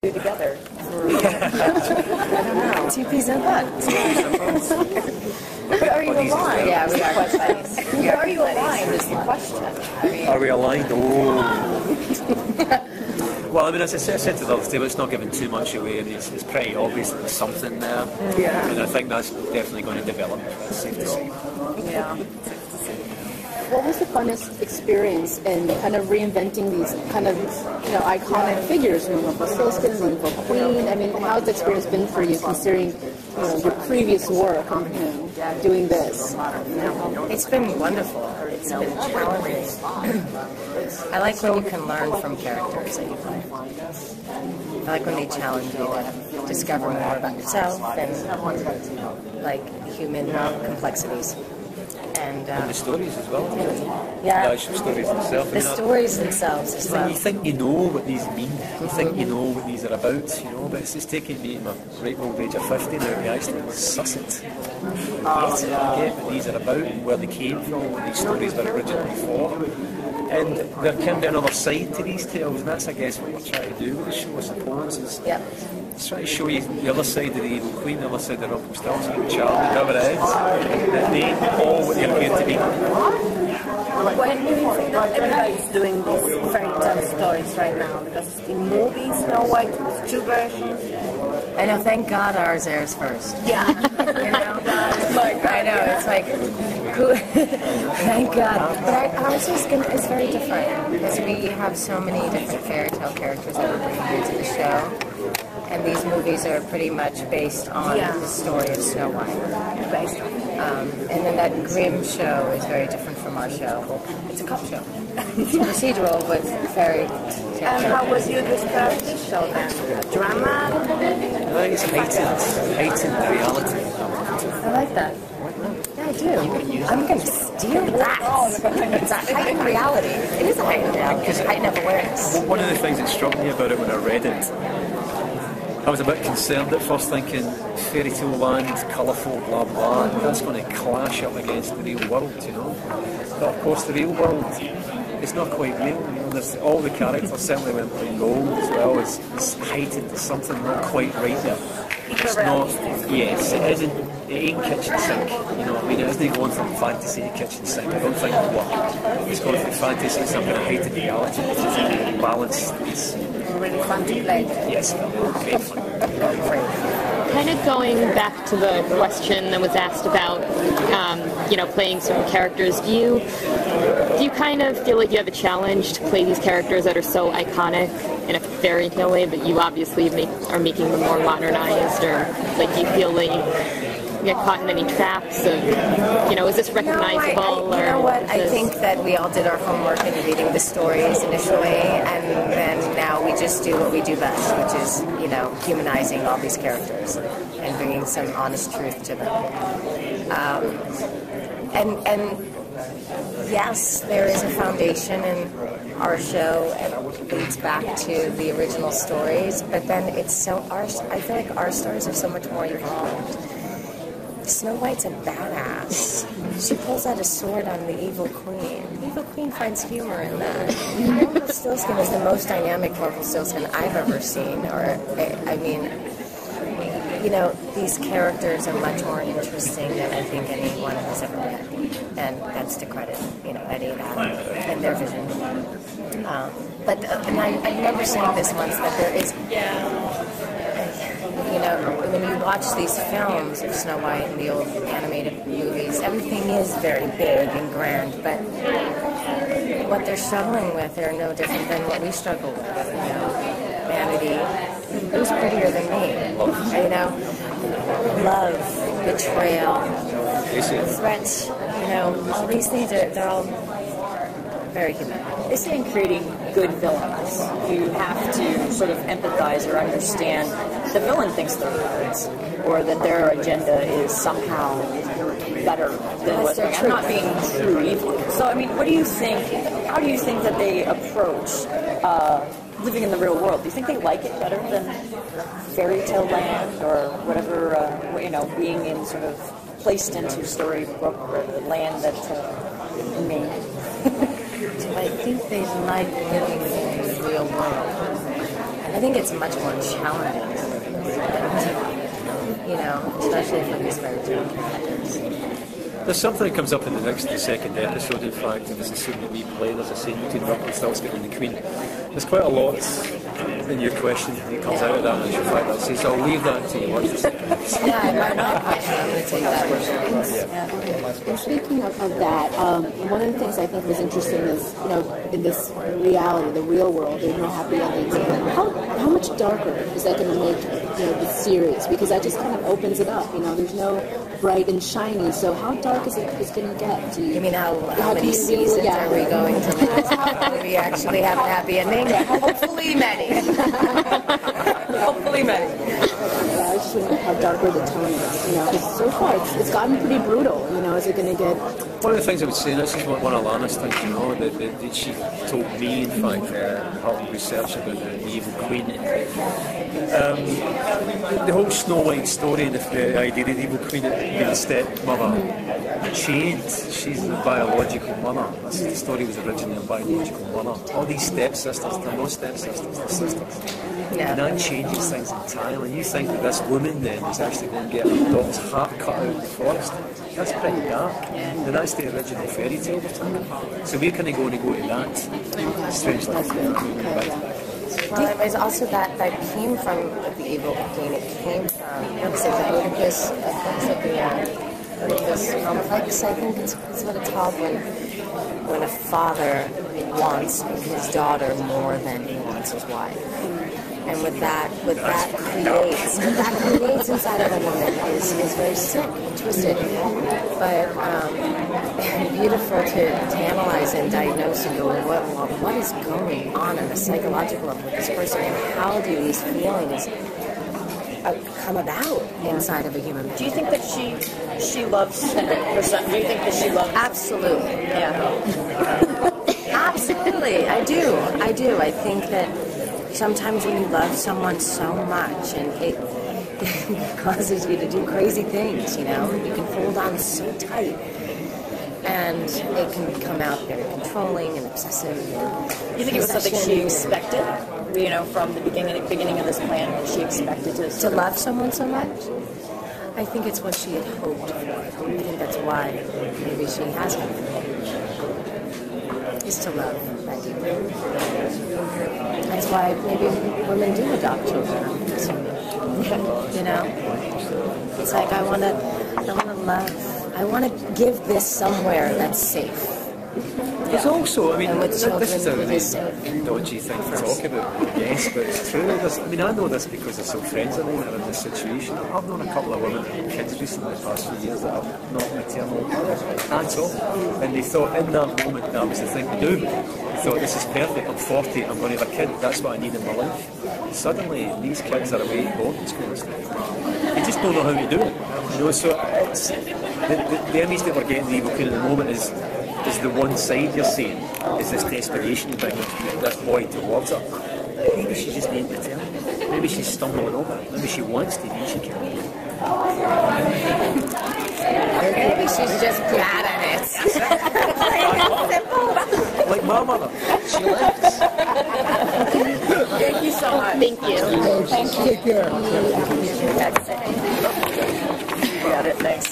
together. I don't know. Two peas in a pod. But are you aligned? Yeah, we are. But are you aligned is the question. I mean, Are we aligned? Oh. Well, I mean, as I said to the other table, it's not giving too much away. I mean, it's pretty obvious that there's something there. Yeah. And I think that's definitely going to develop. That's safe to say. yeah. What was the funnest experience in kind of reinventing these kind of, iconic figures, Rumpelstiltskin, the Evil Queen? I mean, how's the experience been for you, considering, your previous work and, doing this? It's been wonderful. It's been challenging. I like when you can learn from characters that you play. I like when they challenge you to discover more about yourself and like human complexities. And The stories as well. yeah, The actual stories themselves. the stories themselves as well. You think you know what these mean. You think you know what these are about, but it's taking me in my ripe old age of 50 now to actually suss it. Get what these are about and where they came from, what these stories were originally for. And there can be another side to these tales, and that's, I guess, what we're trying to do with the show, I suppose, is try to show you the other side of the Evil Queen, the other side of the Rumpelstiltskin, Charlie, whoever it is, that they all what they're going to be. When do you think that everybody's doing these fairy tale stories right now? Because in movies, Snow White, there's two versions. I know, thank God ours airs first. Yeah. I know, it's like, thank God. But ours is very different because we have so many different fairy tale characters that we're bringing into the show. And these movies are pretty much based on the story of Snow White. Based on. And then that Grimm show is very different from our show. It's a cop show. It's procedural with fairy tale. And how would you describe this show then? A drama? I think it's heightened reality. I like that. Yeah, I do. I'm going to steal that. It's a heightened reality. It is a heightened reality. It's a heightened awareness. One of the things that struck me about it when I read it, I was a bit concerned at first, thinking fairy tale land, colourful, blah blah, that's going to clash up against the real world, But of course, the real world is not quite real. There's all the characters certainly went playing gold as well. It's heightened. There's something not quite right there. It's not. Yes, it isn't. It ain't kitchen sink. It isn't going from fantasy to kitchen sink. I don't think it will work. It's going from fantasy to some kind of heightened reality. It's balanced. It's Really fun to play. yes, very fun. Kind of going back to the question that was asked about, playing certain characters, do you kind of feel like you have a challenge to play these characters that are so iconic in a fairy tale way, but you obviously are making them more modernized, or like you feel like you get caught in any traps of, is this recognizable? You know what? I think that we all did our homework in reading the stories initially, and then now we just do what we do best, which is, humanizing all these characters and bringing some honest truth to them. And yes, there is a foundation in our show, and it leads back to the original stories, but then I feel like our stories are so much more evolved. Snow White's a badass. She pulls out a sword on the Evil Queen. The Evil Queen finds humor in that. Rumpelstiltskin is the most dynamic Rumpelstiltskin I've ever seen. These characters are much more interesting than I think anyone has ever been. And that's to credit, Eddie and Adam and their vision. And I remember saying this once, that there is... when you watch these films of Snow White and the old animated movies, everything is very big and grand, but what they're struggling with are no different than what we struggle with. Vanity. Who's prettier than me? Love, betrayal, threats. All these things they're all very human. They say in creating good villains, you have to sort of empathize or understand the villain thinks they're good, or that their agenda is somehow better than what they're not being true evil. So, what do you think? How do you think that they approach living in the real world? Do you think they like it better than fairy tale land or whatever? Being in sort of placed into storybook land that made. I think they like living in the real world. I think it's much more challenging, you know, especially for these very different characters. There's something that comes up in the second episode, in fact, and there's a scene that we play, there's a scene between Rumpelstiltskin and the Queen. There's quite a lot in your question that comes out of that, and in fact, that says, I'll leave that to you. Yeah, I might not question, I'm going to take that. And speaking of that, one of the things I think was interesting is, you know, in this reality, the real world, there's no happy endings. How much darker is that going to make, you know, the series? Because that just kind of opens it up, you know, there's no bright and shiny, so how dark is it going to get? You mean how many seasons are we going to live? Do we actually have a happy ending? Hopefully many. Hopefully many. Yeah, I was just wondering how darker the tone is, you know, because so far it's gotten pretty brutal, you know, is it going to get... One of the things I would say, and this is one of Lana's things, you know, that she told me, in fact, her research about the Evil Queen. The whole Snow White story, and the idea of the Evil Queen being the stepmother changed. She's the biological mother. The story was originally a biological mother. All these stepsisters, they're no stepsisters, they're sisters. Yeah. And that changes things entirely. You think that this woman then is actually going to get her daughter's heart cut out of the forest. That's pretty dark. And that's the original fairy tale we're talking about. So we're kind of going to go to that strange life. Well, it was also that came from the Evil Queen. It came from, what is it, the Oedipus, the Oedipus complex, I think it's what it's called, when a father wants his daughter more than he wants his wife. And what that creates inside of a woman is very sick and twisted, but beautiful to analyze and diagnose and go, what is going on at a psychological level with this person, and how do these feelings come about inside of a human being? Do you think that she loves her son? Do you think that she loves? Absolutely. Yeah. Absolutely, I do. I think that sometimes when you love someone so much and it causes you to do crazy things, you know, you can hold on so tight and it can come out very controlling and obsessive. You think it was something she expected, you know, from the beginning of this plan, that she expected to love someone so much? I think it's what she had hoped for. I think that's why maybe she hasn't. Is to love that deeply. That's why maybe women do adopt children. You know, it's like I want to love. I want to give this somewhere that's safe. There's also, I mean, this is a really dodgy thing to talk about, yes, but it's true. I mean, I know this because there's some friends of mine that are in this situation. I've known a couple of women and kids recently, the past few years, that are not maternal at all. And they thought in that moment that was the thing to do. They thought, this is perfect, I'm 40, I'm going to have a kid, that's what I need in my life. Suddenly, these kids are away at boarding school. They just don't know how to do it. You know, so it's, the image that we're getting the Evil Queen at the moment is the one side you're seeing, is this desperation you bring this boy towards her. Maybe she just ain't maternal. Maybe she's stumbling over it. Maybe she wants to be, she can't. Maybe she's just bad at it. Like my mother. She lives. Thank you so much. Thank you. Thank you. Take care. Got it. Thanks.